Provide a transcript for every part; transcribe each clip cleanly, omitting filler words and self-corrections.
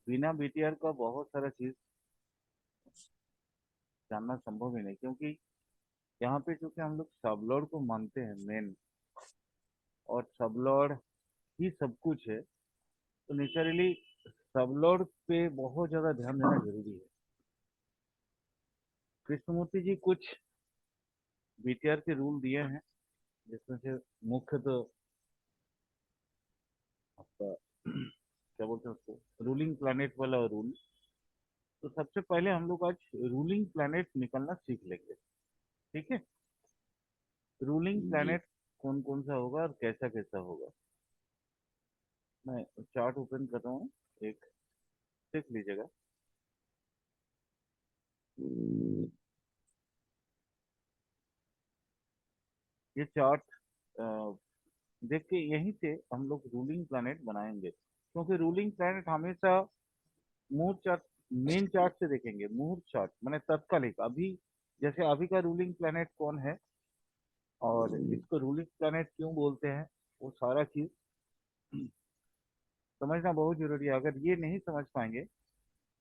बिना बीटीआर का बहुत सारा चीज जानना संभव ही नहीं, क्योंकि यहाँ पे चूंकि हम लोग सबलॉर्ड को मानते हैं मेन, और सबलॉर्ड ही सब कुछ है, तो नेचुरली सबलॉर्ड पे बहुत ज्यादा ध्यान देना जरूरी है। कृष्णमूर्ति जी कुछ बीटीआर के रूल दिए हैं, जिसमें से मुख्य तो आपका क्या बोलते हैं उसको, रूलिंग प्लैनेट वाला रूल। तो सबसे पहले हम लोग आज रूलिंग प्लैनेट निकलना सीख लेंगे। ठीक है, रूलिंग जी। प्लैनेट कौन कौन सा होगा और कैसा कैसा होगा। मैं चार्ट ओपन कर रहा हूँ, एक देख लीजिएगा। हम्म, ये चार्ट देख के यहीं से हम लोग रूलिंग प्लैनेट बनाएंगे, क्योंकि रूलिंग प्लैनेट हमेशा मुहूर्त चार्ट, मेन चार्ट से देखेंगे। मुहूर्त चार्ट मैंने तत्कालिक, अभी जैसे अभी का रूलिंग प्लैनेट कौन है और इसको रूलिंग प्लैनेट क्यों बोलते हैं, वो सारा चीज समझना बहुत जरूरी है। अगर ये नहीं समझ पाएंगे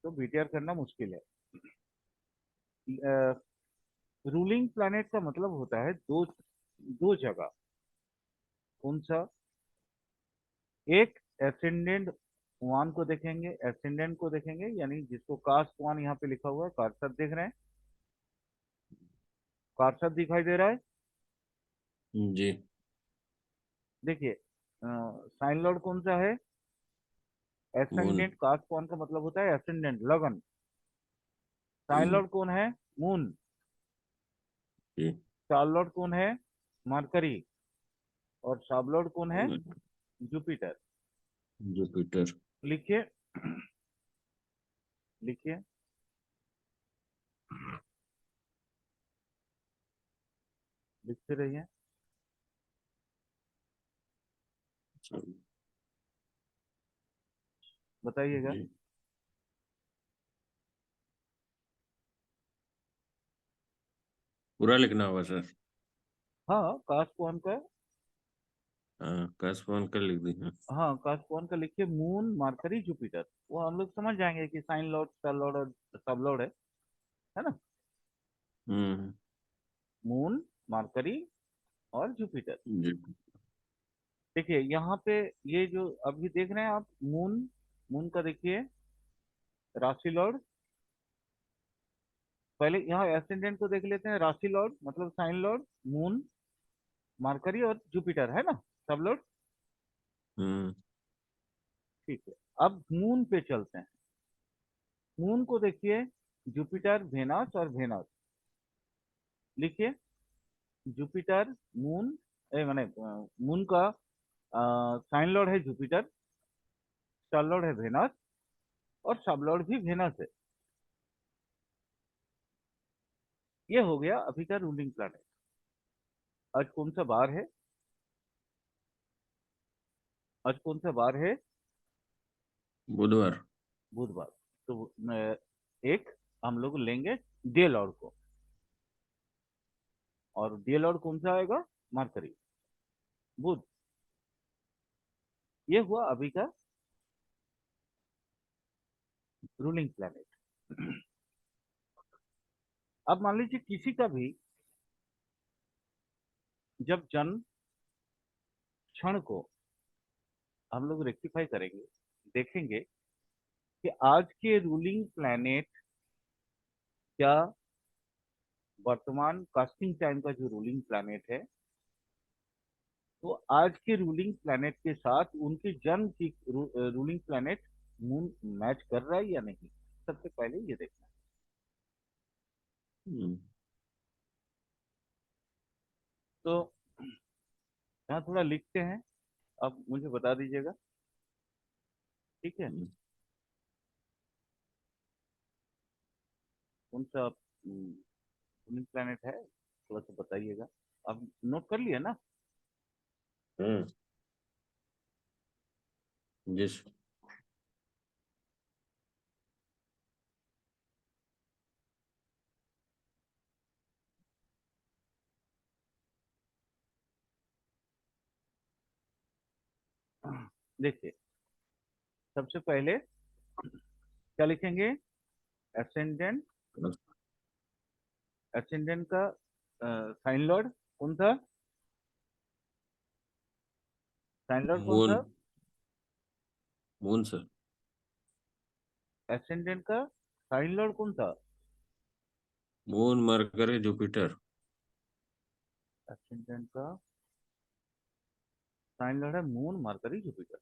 तो बीटीआर करना मुश्किल है। रूलिंग प्लैनेट का मतलब होता है दो, दो जगह। कौन सा? एक एसेंडेंट वन को देखेंगे, एसेंडेंट को देखेंगे, यानी जिसको कास्ट वन यहाँ पे लिखा हुआ है, कार्सर देख रहे हैं, कार्सर दिखाई दे रहा है। जी। देखिए साइन लॉर्ड कौन सा है? मून। एसेंडेंट, कास्ट वन का मतलब होता है एसेंडेंट, लगन। साइन हम्म, लॉर्ड कौन है? मून। जी। स्टार लॉर्ड कौन है? मरकरी। और सब लॉर्ड कौन है? हम्म, जुपिटर। जुपिटर। लिखिए, लिखिए, लिखते रहिए, बताइएगा। जी। पूरा लिखना होगा सर? हाँ कास्ट वन का, हाँ, कॉरेस्पॉन्ड कर लिख दी। हाँ। हाँ कास्ट वन का लिखिए, मून मरकरी जुपिटर। वो हम लोग समझ जाएंगे कि साइन लॉर्ड, स्टार लॉर्ड और सब लॉर्ड है ना। हम्म। मून, मरकरी और जुपिटर। जी। देखिए यहाँ पे ये जो अभी देख रहे हैं आप, मून, मून का देखिए राशि लॉर्ड। पहले यहाँ एसेंडेंट को देख लेते हैं, राशि लॉर्ड मतलब साइन लॉर्ड, मून, मरकरी और जुपिटर, है ना, सब लॉर्ड। हम्म। ठीक है, अब मून पे चलते हैं। मून को देखिए, जुपिटर, वेनस और वेनस। लिखिए, जुपिटर, मून, माने मून का साइन लॉर्ड है जुपिटर, स्टार लॉर्ड है वेनस और सब लॉर्ड भी वेनस है। ये हो गया अभी का रूलिंग प्लैनेट। आज कौन सा बार है? आज कौन सा बार है? बुधवार। बुधवार। तो एक हम लोग लेंगे डे लॉर्ड को, और डे लॉर्ड कौन सा आएगा? मरकरी, बुध। ये हुआ अभी का रूलिंग प्लैनेट। अब मान लीजिए किसी का भी जब जन्म क्षण को हम लोग रेक्टिफाई करेंगे, देखेंगे कि आज के रूलिंग प्लैनेट क्या, वर्तमान कास्टिंग टाइम का जो रूलिंग प्लैनेट है, तो आज के रूलिंग प्लैनेट के साथ उनकी जन्म की रूलिंग प्लैनेट मून मैच कर रहा है या नहीं। सबसे पहले ये देखना है। हम्म, तो यहाँ थोड़ा लिखते हैं, अब मुझे बता दीजिएगा। ठीक है, हम्म। कौन सा रूलिंग प्लैनेट है थोड़ा सा बताइएगा। अब नोट कर लिया ना? हम्म। जिस। देखिए, सबसे पहले क्या लिखेंगे? एसेंडेंट। एसेंडेंट का साइन लॉर्ड कौन था? साइन लॉर्ड कौन मून। था? Moon sir. एसेंडेंट का साइन लॉर्ड कौन था? Moon, Mercury, Jupiter. एसेंडेंट का साइन लॉर्ड है मून, मरकरी, जुपिटर।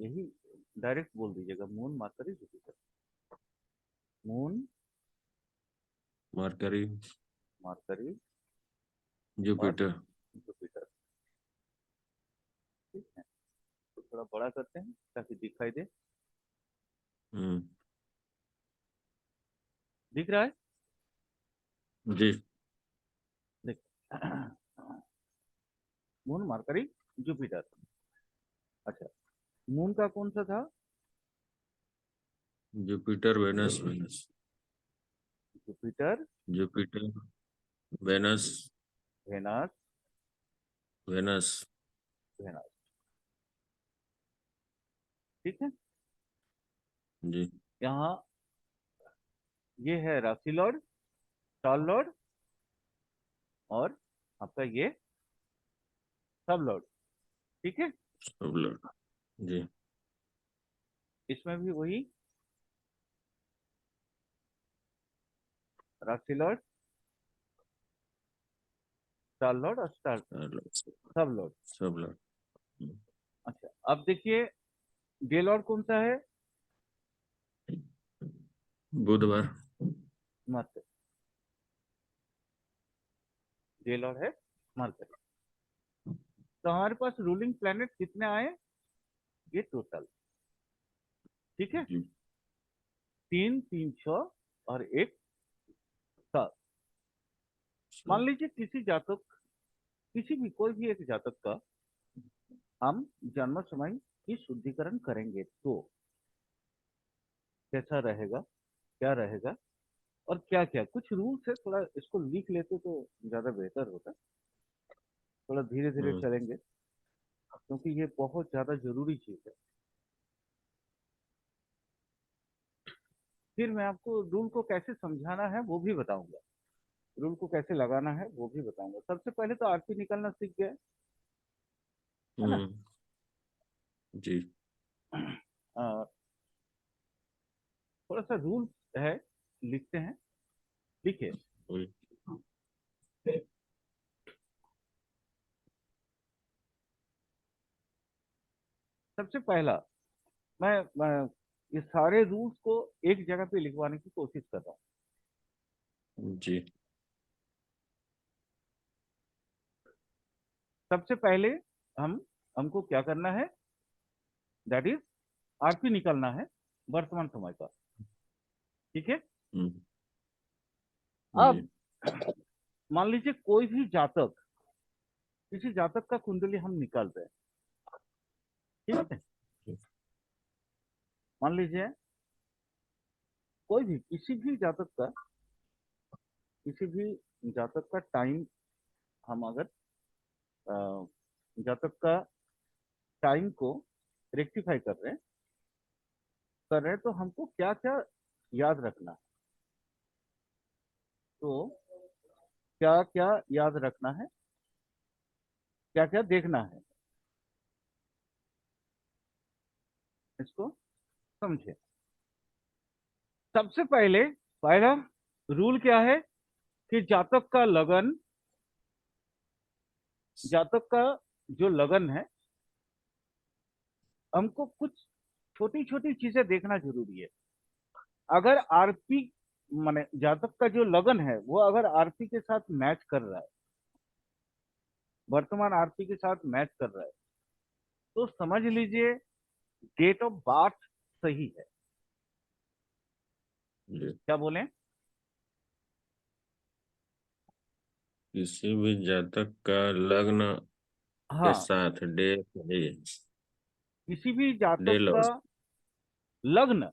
यही डायरेक्ट बोल दीजिएगा, moon, Mercury, Jupiter. Moon, mercury, mercury और जुपिटर। जुपिटर। ठीक है, तो थोड़ा बड़ा करते हैं ताकि दिखाई दे। हम्म। दिख रहा है? जी। देख मून, मरकरी, जुपिटर। अच्छा, मून का कौन सा था? Jupiter, Venus. Venus. Jupiter, Jupiter, Venus. Venus, Venus. Venus. ठीक है, जी। यहाँ ये है राशि लॉर्ड, स्टार लॉर्ड, और आपका ये सब लॉर्ड। ठीक है, सब लोग। जी। इसमें भी वही राशि लॉर्ड, स्टार लॉर्ड और स्टार चलो, सब लॉर्ड। सब लोग। हम्म। अच्छा, अब देखिए डे लॉर्ड कौन सा है? बुधवार। मरकरी। डे लॉर्ड है मरकरी। तो हमारे पास रूलिंग प्लैनेट कितने आए? ये टोटल। ठीक है, जी। 3, 3, 6 और एक 7। मान सब। लीजिए किसी जातक, किसी भी कोई भी एक जातक का हम जन्म समय की शुद्धिकरण करेंगे तो कैसा रहेगा, क्या रहेगा, और क्या क्या कुछ रूल्स है, थोड़ा इसको लिख लेते तो ज्यादा बेहतर होता। थोड़ा धीरे धीरे हम्म। चलेंगे क्योंकि ये बहुत ज्यादा जरूरी चीज है। फिर मैं आपको रूल को कैसे समझाना है वो भी बताऊंगा, रूल को कैसे लगाना है वो भी बताऊंगा। सबसे पहले तो आरपी निकालना सीख गए, है ना? हम्म। जी। अ, थोड़ा सा रूल है, लिखते हैं। लिखिए। वही। सबसे पहला, मैं ये सारे रूल्स को एक जगह पे लिखवाने की कोशिश कर रहा हूँ। जी। सबसे पहले हम हमको क्या करना है? दैट इज आरपी निकालना है वर्तमान समय का। ठीक है, हम्म। अब जी। मान लीजिए कोई भी जातक, किसी जातक का कुंडली हम निकाल रहे हैं। ठीक है, मान लीजिए कोई भी किसी भी जातक का, किसी भी जातक का टाइम हम अगर जातक का टाइम को रेक्टिफाई कर रहे हैं तो हमको क्या क्या याद रखना है? तो क्या क्या याद रखना है, क्या क्या देखना है, इसको समझे। सबसे पहले पहला रूल क्या है कि जातक का लगन, जातक का जो लगन है, हमको कुछ छोटी छोटी चीजें देखना जरूरी है। अगर आरपी माने जातक का जो लगन है वो अगर आरपी के साथ मैच कर रहा है, वर्तमान आरपी के साथ मैच कर रहा है, तो समझ लीजिए डेट ऑफ बर्थ सही है। जी। क्या बोलें? किसी भी जातक का लग्न के हाँ, साथ डे है। किसी भी डे जातक का लॉर्ड। लग्न,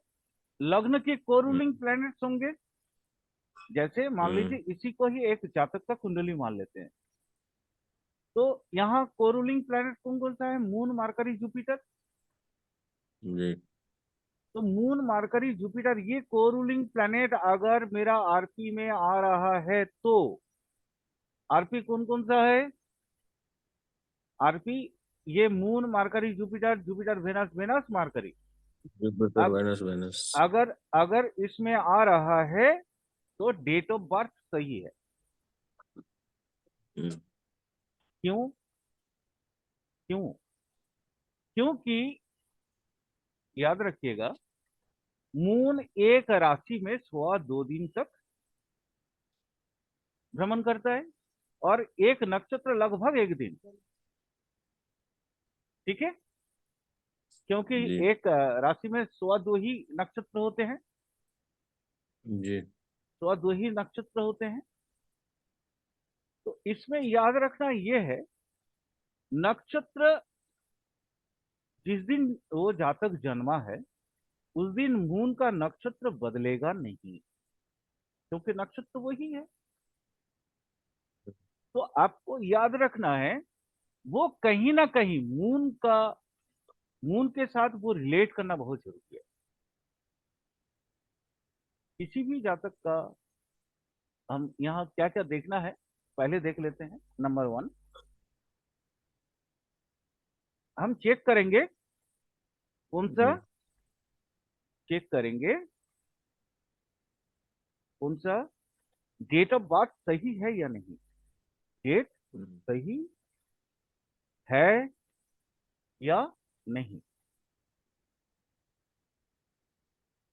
लग्न के हम्म। कोरूलिंग प्लैनेट्स होंगे। जैसे मान हम्म। लीजिए इसी को ही एक जातक का कुंडली मान लेते हैं, तो यहाँ कोरूलिंग प्लैनेट कौन कौन सा है? Moon, Mercury, Jupiter. जी। तो मून, मरकरी, जुपिटर, ये को रूलिंग प्लैनेट अगर मेरा आरपी में आ रहा है तो आरपी कौन कौन सा है? आरपी ये Moon, Mercury, Jupiter, Jupiter, Venus, Venus, Mercury. Jupiter, अग, वेनस, वेनस। अगर अगर इसमें आ रहा है तो डेट ऑफ बर्थ सही है। हम्म, क्यों? क्यों? क्योंकि याद रखिएगा, मून एक राशि में 2.25 दिन तक भ्रमण करता है और एक नक्षत्र लगभग 1 दिन। ठीक है, क्योंकि जी एक राशि में 2.25 ही नक्षत्र होते हैं, जी। 2.25 ही नक्षत्र होते हैं। तो इसमें याद रखना यह है, नक्षत्र जिस दिन वो जातक जन्मा है उस दिन मून का नक्षत्र बदलेगा नहीं, क्योंकि नक्षत्र वही है। तो आपको याद रखना है, वो कहीं ना कहीं मून के साथ वो रिलेट करना बहुत जरूरी है किसी भी जातक का। हम यहाँ क्या क्या देखना है पहले देख लेते हैं। नंबर 1, हम चेक करेंगे कौन सा, हम्म, चेक करेंगे कौन सा डेट ऑफ बर्थ सही है या नहीं। डेट हम्म, सही है या नहीं,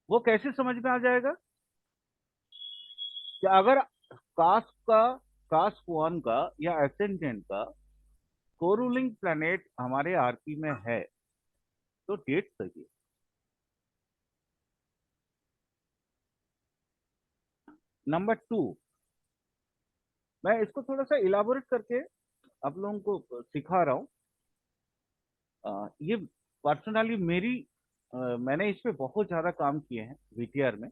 वो कैसे समझ में आ जाएगा कि अगर कास्ट का, कास्ट वन का या एसेंडेंट का कोरूलिंग प्लैनेट हमारे आरपी में है तो डेट सही है। नंबर 2, मैं इसको थोड़ा सा इलाबोरेट करके आप लोगों को सिखा रहा हूँ। ये पर्सनली मेरी मैंने इस पे बहुत ज्यादा काम किए हैं वीटीआर में,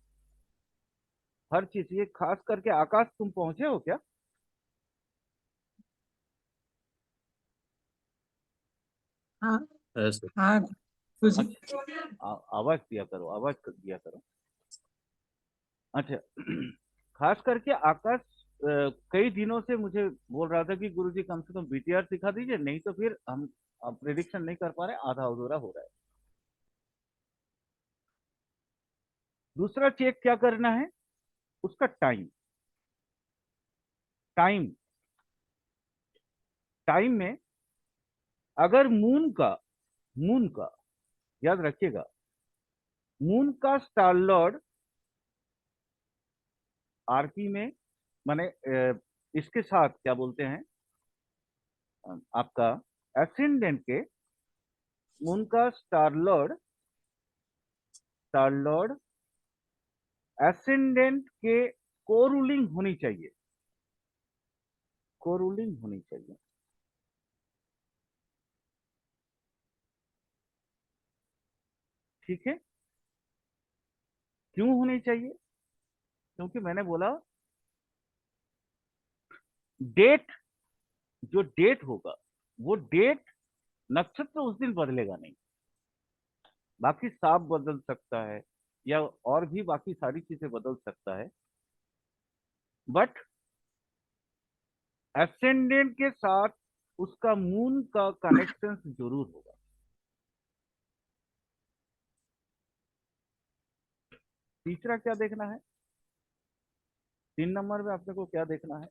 हर चीज। ये खास करके आकाश, तुम पहुंचे हो क्या? हाँ ऐसे। हाँ कुछ। अच्छा, आवाज दिया करो, आवाज दिया करो। अच्छा खास करके आकाश कई दिनों से मुझे बोल रहा था कि गुरुजी कम से कम बीटीआर सिखा दीजिए, नहीं तो फिर हम प्रेडिक्शन नहीं कर पा रहे, आधा अधूरा हो रहा है। दूसरा चेक क्या करना है, उसका टाइम। टाइम टाइम में अगर मून का याद रखिएगा, मून का स्टार लॉर्ड आरपी में, माने इसके साथ क्या बोलते हैं, आपका एसेंडेंट के मून का स्टार लॉर्ड एसेंडेंट के कोरूलिंग होनी चाहिए, कोरूलिंग होनी चाहिए। ठीक है, क्यों होनी चाहिए? क्योंकि मैंने बोला डेट, जो डेट होगा वो डेट, नक्षत्र उस दिन बदलेगा नहीं। बाकी सांप बदल सकता है या और भी बाकी सारी चीजें बदल सकता है, बट एसेंडेंट के साथ उसका मून का कनेक्शन जरूर होगा। तीसरा क्या देखना है, 3 नंबर में अपने को क्या देखना है,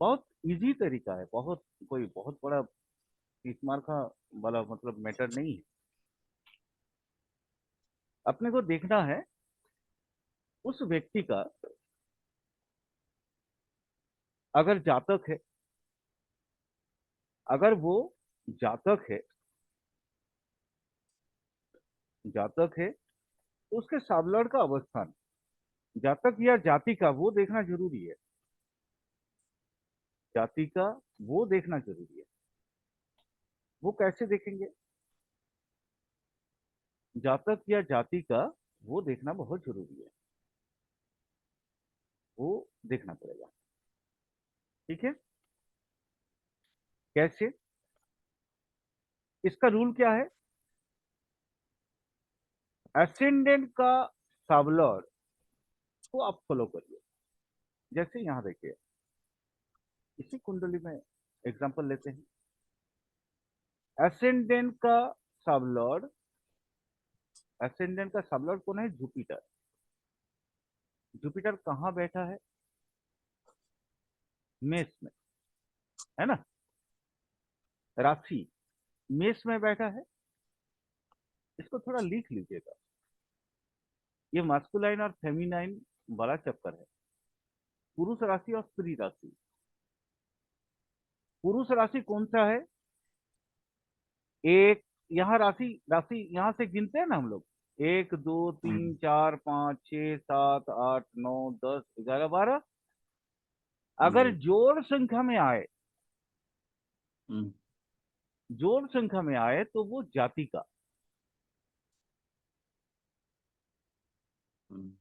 बहुत इजी तरीका है, बहुत कोई बहुत बड़ा 30 मार्क का वाला मतलब मैटर नहीं है। अपने को देखना है उस व्यक्ति का, अगर जातक है, अगर वो जातक है, जातक है तो उसके साबलड़ का अवस्थान, जातक या जाति का वो देखना जरूरी है, जाति का वो देखना जरूरी है। वो कैसे देखेंगे? जातक या जाति का वो देखना बहुत जरूरी है, वो देखना पड़ेगा। ठीक है, कैसे? इसका रूल क्या है? एसेंडेंट का सबलॉर्ड को आप फॉलो करिए। जैसे यहां देखिए, इसी कुंडली में एग्जांपल लेते हैं। एसेंडेंट का सबलॉर्ड, एसेंडेंट का सबलॉर्ड कौन है? जुपिटर। जुपिटर कहाँ बैठा है? मेष में, है ना। राशि मेष में बैठा है। इसको थोड़ा लिख लीजिएगा, ये मास्कुलाइन और फेमिनाइन वाला चक्कर है। पुरुष राशि और स्त्री राशि। पुरुष राशि कौन सा है? एक, यहाँ राशि राशि यहां से गिनते हैं ना हम लोग, 1 2 3 4 5 6 7 8 9 10 11 12। अगर जी। जोड़ संख्या में आए, हम्म, जोड़ संख्या में आए तो वो जाति का, हम्म,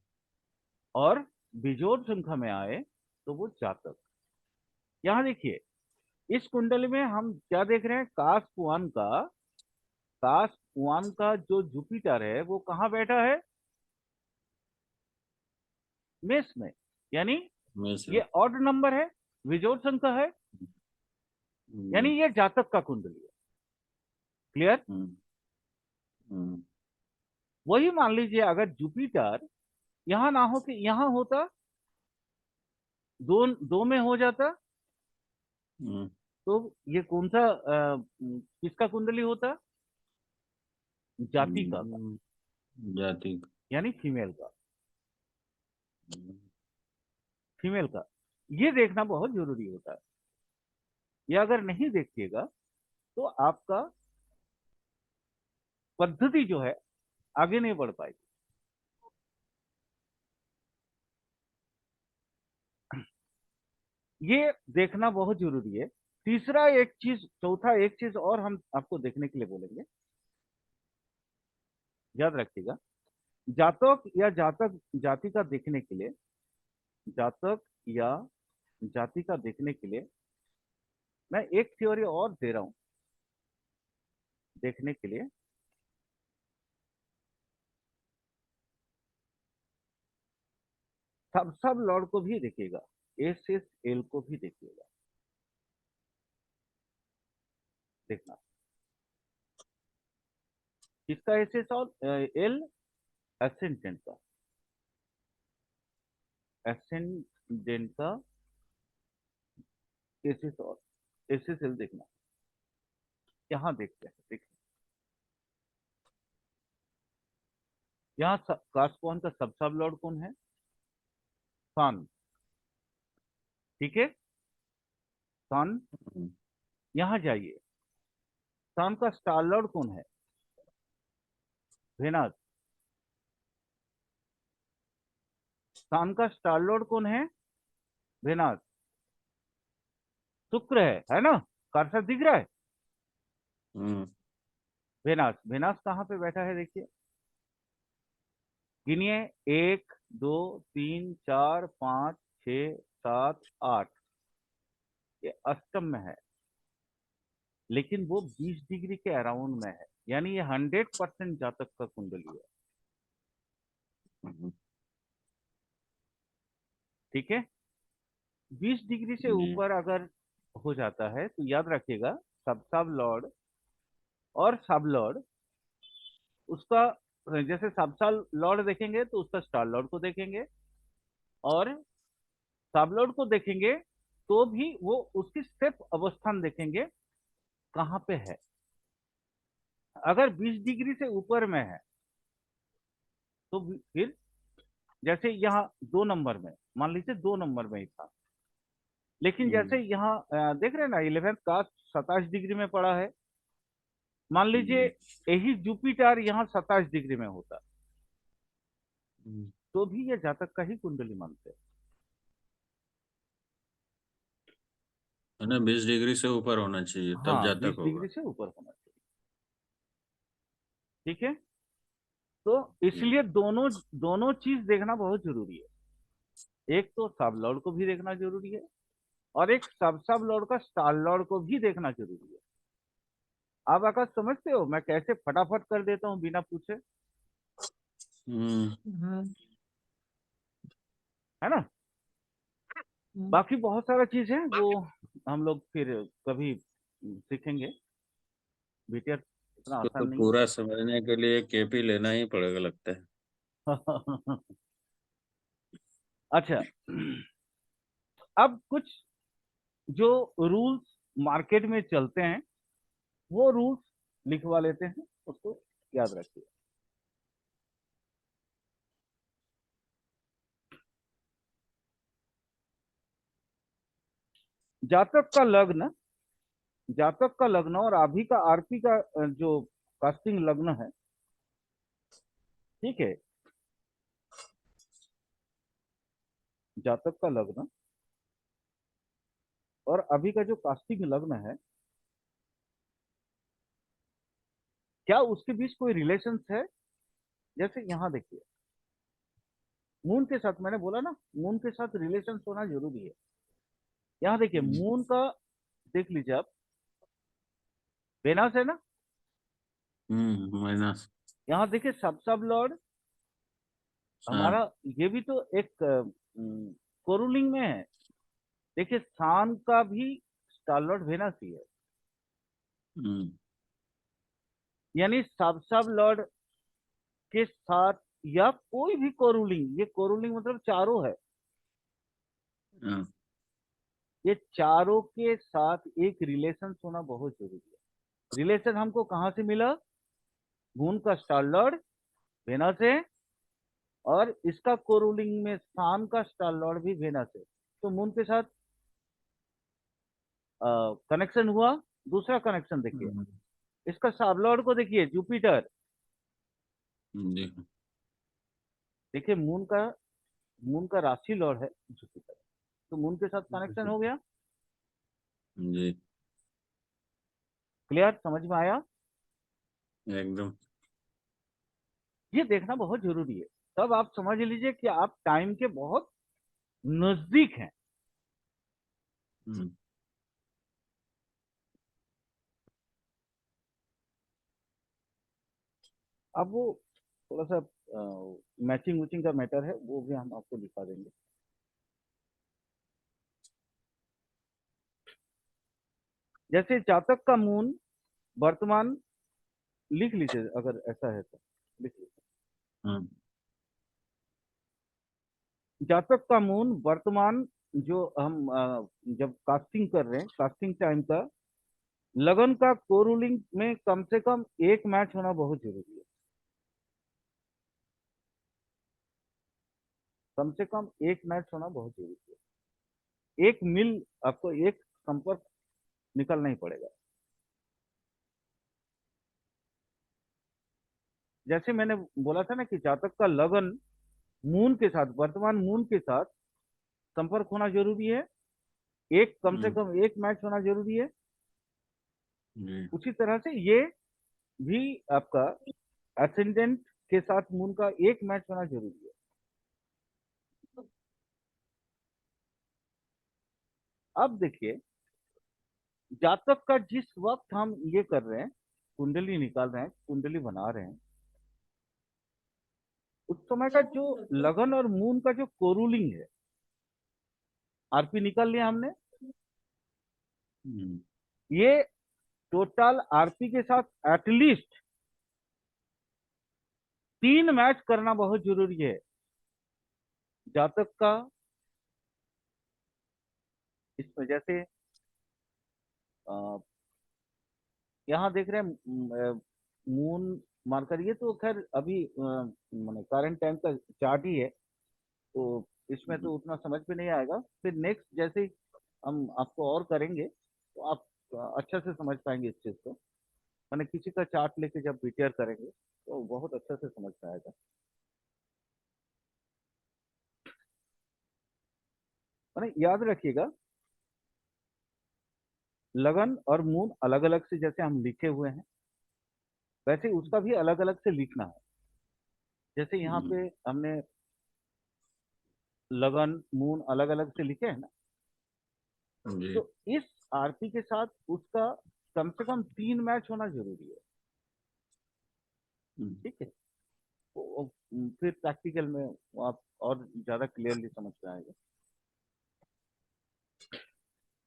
और बिजोड़ संख्या में आए तो वो जातक। यहां देखिए, इस कुंडली में हम क्या देख रहे हैं? काश पुआन का जो जुपिटर है वो कहाँ बैठा है? मेष में। यानी में से। ये ऑड नंबर है, विजोड़ संख्या है, यानी जी। ये जातक का कुंडली है। क्लियर? हम्म, हम्म, वही मान लीजिए, अगर जुपिटर यहां ना हो कि यहां होता, दो दो में हो जाता, हम्म, तो ये कौन सा किसका कुंडली होता? जाति का, जाति। यानी फीमेल का। हम्म, फीमेल का ये देखना बहुत जरूरी होता है। ये अगर नहीं देखिएगा तो आपका पद्धति जो है आगे नहीं बढ़ पाएगी। ये देखना बहुत जरूरी है। तीसरा एक चीज, चौथा एक चीज और हम आपको देखने के लिए बोलेंगे, याद रखिएगा। जातक या जातक जाति का देखने के लिए, जातक या जाति का देखने के लिए मैं एक थ्योरी और दे रहा हूं देखने के लिए। सब लॉर्ड को भी देखिएगा, एस को भी देखिएगा। देखना किसका एस और एल? एसेंडेंट का, एसेंडेंट का एस और एल देखना। यहां देखते हैं, देखिए यहाँ कास्कोन का सब लॉर्ड कौन है? सन। ठीक है, सन। हम्म, यहां जाइए, सन का स्टार लॉर्ड कौन है? वेनस। सन का स्टार लॉर्ड कौन है? वेनस। शुक्र है ना? कर्सर दिख रहा है? हम्म, वेनस। वेनस कहाँ पे बैठा है देखिए, गिनिए, 1 2 3 4 5 6 7 8। ये अष्टम में है, लेकिन वो 20 डिग्री के अराउंड में है, यानी ये 100% जातक का कुंडली है। हम्म, ठीक है, 20 डिग्री से जी। ऊपर अगर हो जाता है तो याद रखिएगा, सब लॉर्ड और सब लॉर्ड उसका, जैसे सब लॉर्ड देखेंगे तो उसका स्टार लॉर्ड को देखेंगे, और सब लॉर्ड को देखेंगे तो भी वो उसकी स्टेप अवस्थान देखेंगे कहाँ पे है। अगर 20 डिग्री से ऊपर में है तो फिर, जैसे यहाँ 2 नंबर में, मान लीजिए 2 नंबर में ही था, लेकिन जैसे हम्म, यहाँ देख रहे हैं ना, 11th का 27 डिग्री में पड़ा है। मान लीजिए जी। यही जुपिटर यहाँ 27 डिग्री में होता, हम्म, तो भी ये जातक का ही कुंडली मानते हैं। है ना, 20 डिग्री से ऊपर होना चाहिए तब हाँ, जातक 20 डिग्री होगा। से ऊपर होना चाहिए। ठीक है, तो जी। इसलिए दोनों दोनों चीज देखना बहुत जरूरी है। एक तो सब लॉर्ड को भी देखना जरूरी है, और एक सब लॉर्ड का स्टार लॉर्ड को भी देखना जरूरी है। आप आकाश समझते हो मैं कैसे फटाफट कर देता हूँ बिना पूछे? हाँ है ना। बाकी बहुत सारा चीज है वो हम लोग फिर कभी सीखेंगे। बीटीआर इतना उसको आसान तो नहीं पूरा समझने के लिए केपी लेना ही पड़ेगा लगता है। है। अच्छा, अब कुछ जो रूल्स मार्केट में चलते हैं वो रूल्स लिखवा लेते हैं, उसको याद रखिए। जातक का लग्न, जातक का लग्न और अभी का आरपी का जो कास्टिंग लग्न है, ठीक है, जातक का लग्न और अभी का जो कास्टिंग लग्न है, क्या उसके बीच कोई रिलेशन है? जैसे यहां देखिए, मून के साथ, मैंने बोला ना मून के साथ रिलेशन होना जरूरी है। यहां देखिए मून का, देख लीजिए आप, वेनस है ना। माइनस। यहाँ देखिए सब लॉर्ड हाँ। हमारा, ये भी तो एक कोरुलिंग में है। देखिए सान का भी स्टार लॉर्ड वेनस ही है, हम्म। यानी सब लॉर्ड के साथ या कोई भी कोरुलिंग, ये कोरुलिंग मतलब चारों है, हाँ। ये चारों के साथ एक रिलेशन होना बहुत जरूरी है। रिलेशन हमको कहाँ से मिला? मून का स्टार लॉर्ड वेनस है और इसका कोरुलिंग में सान का स्टार लॉर्ड भी वेनस है, तो मून के साथ कनेक्शन हुआ। दूसरा कनेक्शन देखिए, हम्म, इसका सब लॉर्ड को देखिए जुपिटर। जी। देखिए मून का राशि लॉर्ड है जुपिटर, तो मून के साथ कनेक्शन हो गया। जी। क्लियर, समझ में आया? एकदम। ये देखना बहुत जरूरी है, तब आप समझ लीजिए कि आप टाइम के बहुत नजदीक हैं। हम्म। अब वो थोड़ा सा मैचिंग वचिंग का मैटर है, वो भी हम आपको दिखा देंगे। जैसे जातक का मून वर्तमान, लिख लीजिए अगर ऐसा है तो लिख लीजिए। हाँ। जातक का मून वर्तमान, जो हम जब कास्टिंग कर रहे हैं, कास्टिंग टाइम का लगन का कोरुलिंग में कम से कम एक मैच होना बहुत जरूरी है। कम से कम एक मैच होना बहुत जरूरी है। एक मिल, आपको एक संपर्क निकलना ही पड़ेगा। जैसे मैंने बोला था ना कि जातक का लगन मून के साथ, वर्तमान मून के साथ संपर्क होना जरूरी है, एक कम से हम्म, कम एक मैच होना जरूरी है। जी। उसी तरह से ये भी आपका एसेंडेंट के साथ मून का एक मैच होना जरूरी है। अब देखिए, जातक का जिस वक्त हम ये कर रहे हैं, कुंडली निकाल रहे हैं, कुंडली बना रहे हैं, उस समय का जो लगन और मून का जो कोरुलिंग है, आरपी निकाल लिया हमने, हम्म, ये टोटल आरपी के साथ एटलीस्ट 3 मैच करना बहुत जरूरी है। जातक का इसमें जैसे यहाँ देख रहे हैं मून मार्कर, ये तो खैर अभी मैंने करंट टाइम का चार्ट ही है, तो इसमें तो उतना समझ में नहीं आएगा। फिर नेक्स्ट जैसे ही हम आपको और करेंगे तो आप अच्छा से समझ पाएंगे इस चीज को। मैंने किसी का चार्ट लेके जब बीटीआर करेंगे तो बहुत अच्छा से समझ में आएगा। मैंने याद रखिएगा, लगन और मून अलग अलग से जैसे हम लिखे हुए हैं, वैसे उसका भी अलग अलग से लिखना है। जैसे यहाँ हम्म, पे हमने लगन मून अलग अलग से लिखे हैं ना, जी। तो इस आरती के साथ उसका कम से कम 3 मैच होना जरूरी है। हम्म, ठीक है, फिर प्रैक्टिकल में आप और ज्यादा क्लियरली समझ में आएगा।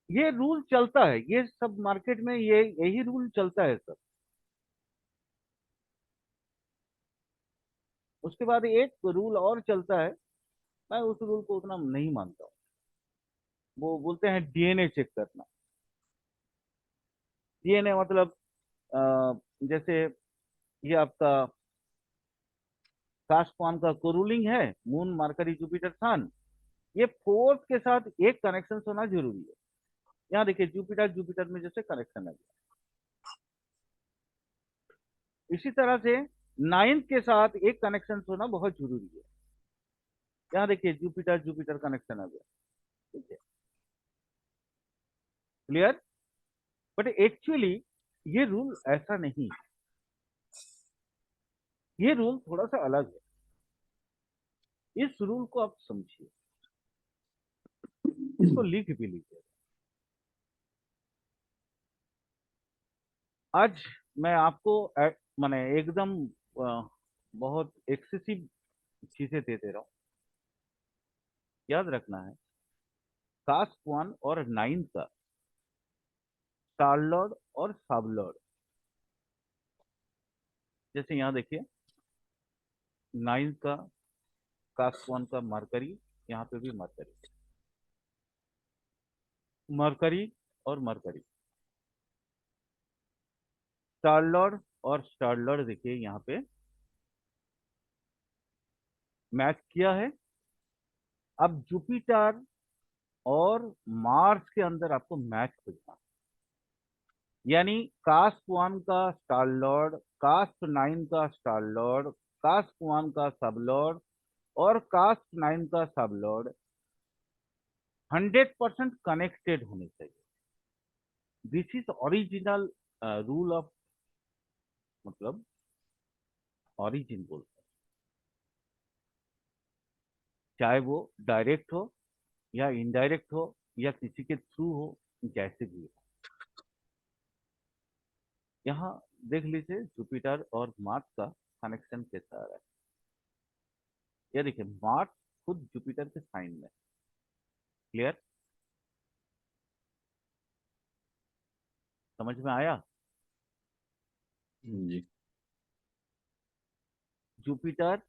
ये रूल चलता है, ये सब मार्केट में ये यही रूल चलता है सर। उसके बाद एक रूल और चलता है, मैं उस रूल को उतना नहीं मानता हूँ। वो बोलते हैं डीएनए चेक करना। डीएनए मतलब जैसे ये आपका कास्पॉन का कोरूलिंग है, मून मरकरी जुपिटर सन, ये फोर्थ के साथ एक कनेक्शन होना जरूरी है। यहाँ देखिए जुपिटर जुपिटर में जैसे कनेक्शन है, इसी तरह से नाइन्थ के साथ एक कनेक्शन होना बहुत जरूरी है। यहाँ देखिए जुपिटर जुपिटर कनेक्शन आ गया, ठीक है, क्लियर। बट एक्चुअली ये रूल ऐसा नहीं है, ये रूल थोड़ा सा अलग है। इस रूल को आप समझिए, इसको लिख भी लीजिए। आज मैं आपको माने एकदम बहुत एक्सेसिव चीजें दे दे रहा हूं। याद रखना है, कास्ट वन और नाइन का स्टार लॉर्ड और सब लॉर्ड, जैसे यहाँ देखिए नाइन का कास्ट वन का मरकरी, यहाँ पे भी मरकरी, मरकरी और मरकरी, स्टार लॉर्ड और स्टार लॉर्ड देखिए यहाँ पे मैच किया है। अब जुपिटर और मार्स के अंदर आपको मैच खोजना, यानी कास्ट वन का स्टार लॉर्ड, कास्ट नाइन का स्टार लॉर्ड, कास्ट वन का सब लॉर्ड और कास्ट नाइन का सब लॉर्ड 100% कनेक्टेड होने चाहिए। This is original rule of, मतलब ओरिजिन बोलते हैं, चाहे वो डायरेक्ट हो या इनडायरेक्ट हो या किसी के थ्रू हो, जैसे भी हो। यहाँ देख लीजिए जुपिटर और मार्स का कनेक्शन कैसा आ रहा है। ये देखिए मार्स खुद जुपिटर के साइन में, क्लियर, समझ में आया। जी। जुपिटर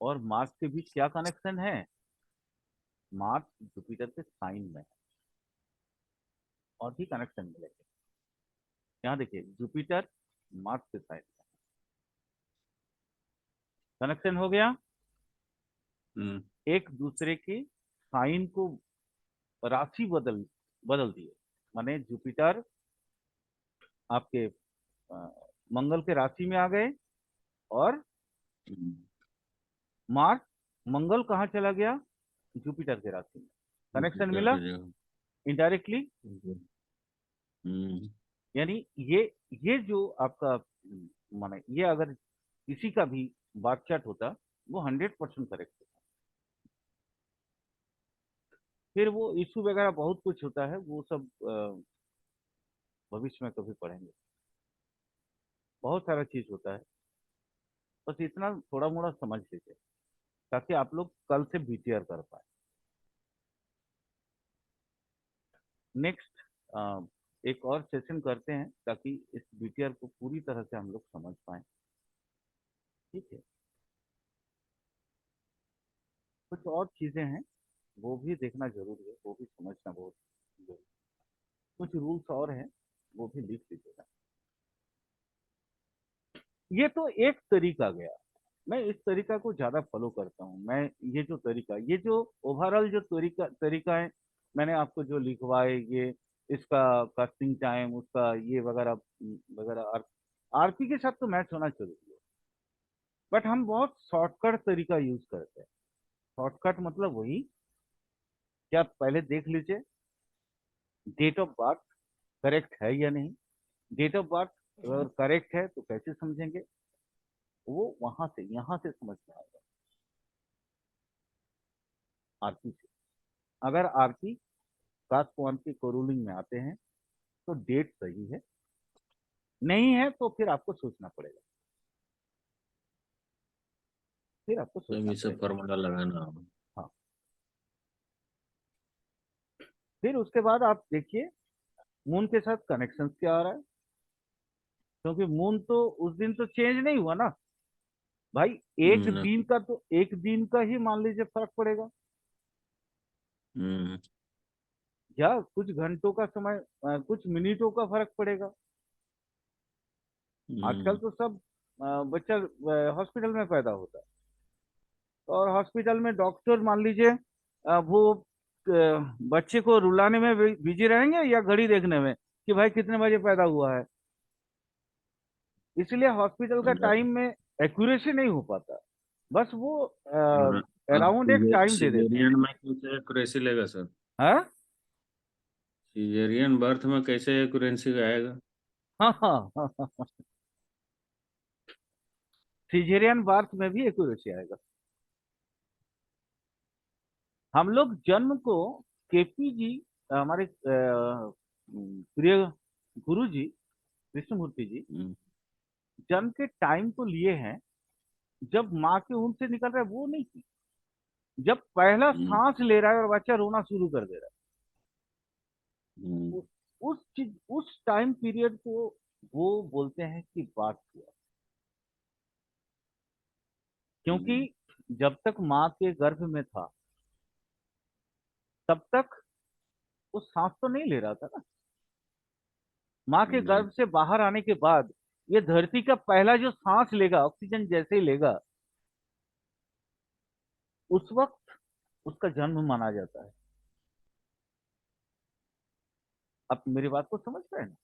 और मार्स के बीच क्या कनेक्शन है, मार्स जुपिटर के साइन में है, और भी कनेक्शन मिलेगा। यहाँ देखिए जुपिटर मार्स के साइन में कनेक्शन हो गया। एक दूसरे की साइन को राशि बदल बदल दिए, माने जुपिटर आपके मंगल के राशि में आ गए, और मार्स मंगल कहाँ चला गया, जुपिटर के राशि में। कनेक्शन मिला इनडायरेक्टली। यानी ये जो आपका माने ये अगर किसी का भी बात चार्ट होता वो 100% करेक्ट होता। फिर वो इशू वगैरह बहुत कुछ होता है, वो सब भविष्य में कभी पढ़ेंगे। बहुत सारा चीज होता है, बस इतना थोड़ा मोड़ा समझ लीजिए ताकि आप लोग कल से बीटीआर कर पाए। नेक्स्ट एक और सेशन करते हैं ताकि इस बीटीआर को पूरी तरह से हम लोग समझ पाए, ठीक है। कुछ और चीजें हैं वो भी देखना जरूरी है, वो भी समझना बहुत जरूरी है। कुछ रूल्स और हैं, वो भी लिख लीजिएगा। ये तो एक तरीका गया, मैं इस तरीका को ज्यादा फॉलो करता हूँ। मैं ये जो तरीका, ये जो ओवरऑल जो तरीका है, मैंने आपको जो लिखवाए, ये इसका कास्टिंग टाइम, उसका ये वगैरह वगैरह, आरपी के साथ तो मैच होना जरूरी है। बट हम बहुत शॉर्टकट तरीका यूज करते हैं। शॉर्टकट मतलब वही कि आप पहले देख लीजिए डेट ऑफ बर्थ करेक्ट है या नहीं। डेट ऑफ बर्थ अगर करेक्ट है तो कैसे समझेंगे, वो वहां से यहां से समझ में आएगा, आरपी से। अगर आरपी कास्ट वन की कोरूलिंग में आते हैं तो डेट सही है, नहीं है तो फिर आपको सोचना पड़ेगा। फिर आपको तो सोचना ये सब पड़ेगा। फॉर्मूला लगाना होगा। हाँ, फिर उसके बाद आप देखिए मून के साथ कनेक्शन क्या आ रहा है, क्योंकि मून तो उस दिन तो चेंज नहीं हुआ ना भाई। एक ना। दिन का तो एक दिन का ही मान लीजिए फर्क पड़ेगा, हम्म। या कुछ घंटों का समय, कुछ मिनटों का फर्क पड़ेगा। आजकल हम्म। तो सब बच्चा हॉस्पिटल में पैदा होता है, और हॉस्पिटल में डॉक्टर मान लीजिए वो बच्चे को रुलाने में बिजी रहेंगे या घड़ी देखने में कि भाई कितने बजे पैदा हुआ है। इसलिए हॉस्पिटल का टाइम में एक्यूरेसी नहीं हो पाता, बस वो अब अराउंड एक टाइम दे देते हैं। सिजेरियन में कैसे एक्यूरेसी लेगा सर? हाँ सिजेरियन बर्थ में कैसे एक्यूरेंसी आएगा? हाँ हाँ हाँ हाँ। सिजेरियन बर्थ में भी एक्यूरेसी आएगा। हम लोग जन्म को केपी जी, हमारे प्रिय गुरु जी कृष्णमूर्ति जी, हम्म। जन्म के टाइम को लिए हैं जब माँ के ऊन से निकल रहा है वो नहीं थी, जब पहला हम्म। सांस ले रहा है और बच्चा रोना शुरू कर दे रहा हम्म। है, उस चीज उस टाइम पीरियड को वो बोलते हैं कि बात हुआ। क्योंकि हम्म। जब तक माँ के गर्भ में था तब तक वो सांस तो नहीं ले रहा था ना। माँ के जी। गर्भ से बाहर आने के बाद ये धरती का पहला जो सांस लेगा, ऑक्सीजन जैसे ही लेगा, उस वक्त उसका जन्म माना जाता है। आप मेरी बात को समझ रहे हैं ना?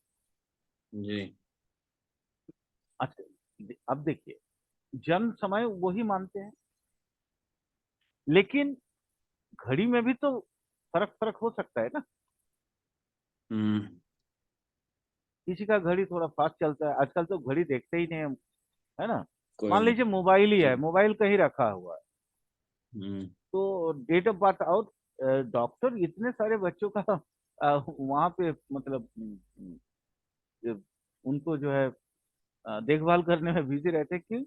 जी। अच्छा, अब देखिए, जन्म समय वही मानते हैं, लेकिन घड़ी में भी तो फर्क फर्क हो सकता है ना। हम्म। किसी का घड़ी थोड़ा फास्ट चलता है, आजकल तो घड़ी देखते ही नहीं हम, है ना। कोई मान नहीं। लीजिए मोबाइल ही है, जी। मोबाइल कहीं रखा हुआ है, हम्म। तो date of birth out, doctor इतने सारे बच्चों का वहां पे मतलब उनको जो है देखभाल करने में बिजी रहते हैं कि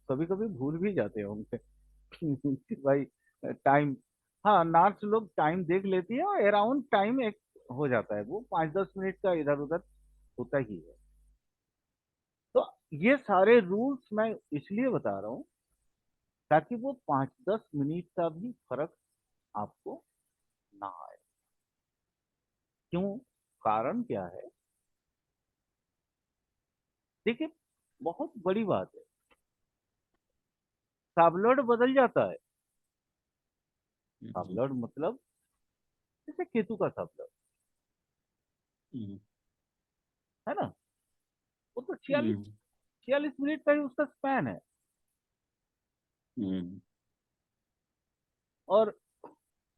कभी कभी भूल भी जाते हैं उनसे कि भाई टाइम, हाँ नर्स लोग टाइम देख लेती है और अराउंड टाइम एक हो जाता है, वो 5-10 मिनट का इधर उधर होता ही है। तो ये सारे रूल्स मैं इसलिए बता रहा हूँ ताकि वो 5-10 मिनट का भी फर्क आपको ना आए। क्यों? कारण क्या है? देखिए, बहुत बड़ी बात है, साबलड बदल जाता है। हम्म। साबलड मतलब जैसे केतु का साबलड, हम्म। है ना, वो तो छियालीस हम्म। 46 मिनट का ही उसका स्पैन है। हम्म। और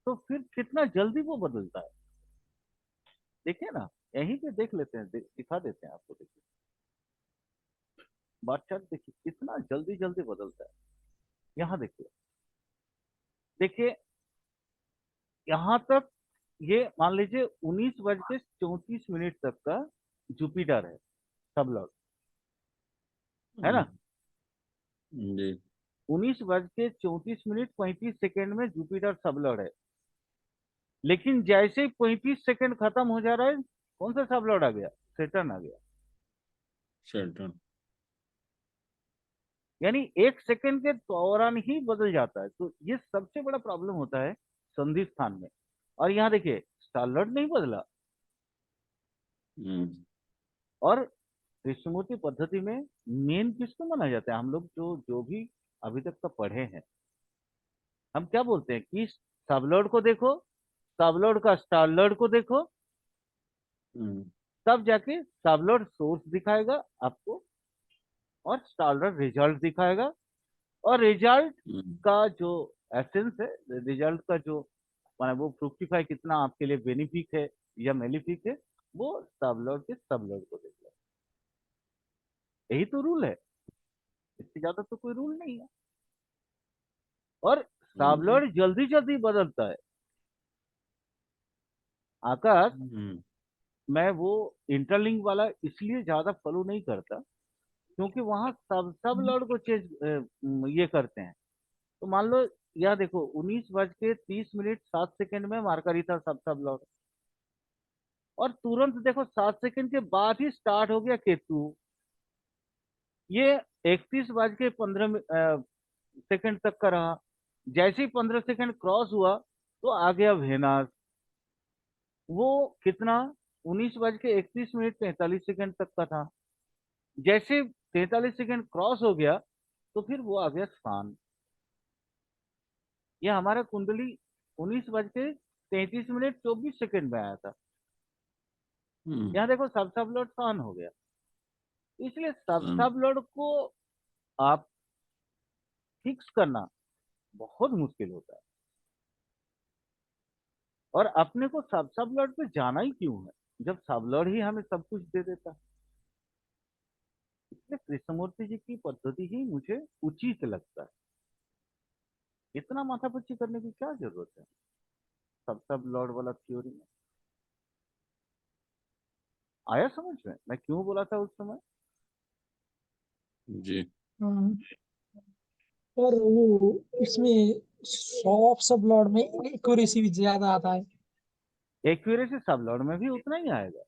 तो फिर कितना जल्दी वो बदलता है, देखिए ना, यहीं पे देख लेते हैं, दिखा देते हैं आपको, देखिए बार चार्ट देखिए कितना जल्दी जल्दी बदलता है। यहाँ देखिए, देखिए यहाँ तक, ये मान लीजिए 19:34 तक का जुपिटर है, सबलॉर्ड, है ना। जी। 19:34 35 में जुपिटर सबलॉर्ड है, लेकिन जैसे ही 35 सेकंड खत्म हो जा रहा है, कौन सा सबलॉर्ड आ गया? सेटर्न आ गया। सैटर्न। यानी 1 सेकंड के दौरान ही बदल जाता है। तो ये सबसे बड़ा प्रॉब्लम होता है संधि स्थान में। और यहाँ देखिए, स्टारलॉर्ड नहीं बदला। हम्म। और कृष्णमूर्ति पद्धति में मेन किसको माना जाता है? हम लोग जो जो भी अभी तक का पढ़े हैं, हम क्या बोलते हैं कि सबलॉर्ड को देखो, सबलॉर्ड का स्टारलॉर्ड को देखो, हम्म। तब जाके सबलॉर्ड सोर्स दिखाएगा आपको और स्टारलॉर्ड रिजल्ट दिखाएगा। और रिजल्ट हम्म। का जो एसेंस है, रिजल्ट का जो माने वो फ्रुक्टिफाई कितना आपके लिए बेनिफिक है या मेलिफिक है, वो सबलॉर्ड के सबलॉर्ड को देख लो। यही तो रूल है, इससे ज्यादा तो कोई रूल नहीं है। और जी। सबलॉर्ड जल्दी जल्दी बदलता है। आकाश, हम्म। मैं वो इंटरलिंक वाला इसलिए ज्यादा फॉलो नहीं करता क्योंकि वहां सब लॉर्ड को चेंज ये करते हैं। तो मान लो यह देखो 19:30 में मार्का था सब लॉर्ड, और तुरंत देखो 7 सेकंड के बाद ही स्टार्ट हो गया केतु। ये 31:15 तक का रहा। जैसे ही 15 सेकंड क्रॉस हुआ तो आ गया वेनास। वो कितना 19:31 तक का था। जैसे 43 सेकंड क्रॉस हो गया तो फिर वो आ गया सान। ये हमारा कुंडली 19:33 में आया था। यहाँ देखो सब लॉर्ड सान हो गया। इसलिए सब लॉर्ड को आप फिक्स करना बहुत मुश्किल होता है। और अपने को सब लॉर्ड पे जाना ही क्यों है जब सब लॉर्ड ही हमें सब कुछ दे देता है। इसलिए कृष्णमूर्ति जी की पद्धति ही मुझे उचित लगता है। इतना माथापच्ची करने की क्या जरूरत है सब लॉर्ड वाला थ्योरी में। आया समझ में मैं क्यों बोला था उस समय। जी। हाँ। और वो इसमें सॉफ्ट सब लॉर्ड में एक्यूरेसी भी ज्यादा आता है। एक्यूरेसी सब लॉर्ड में भी उतना ही आएगा।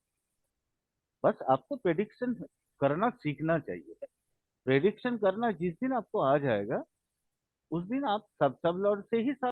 बस आपको प्रेडिक्शन करना सीखना चाहिए। प्रेडिक्शन करना जिस दिन आपको आ जाएगा उस दिन आप सब लॉर्ड से ही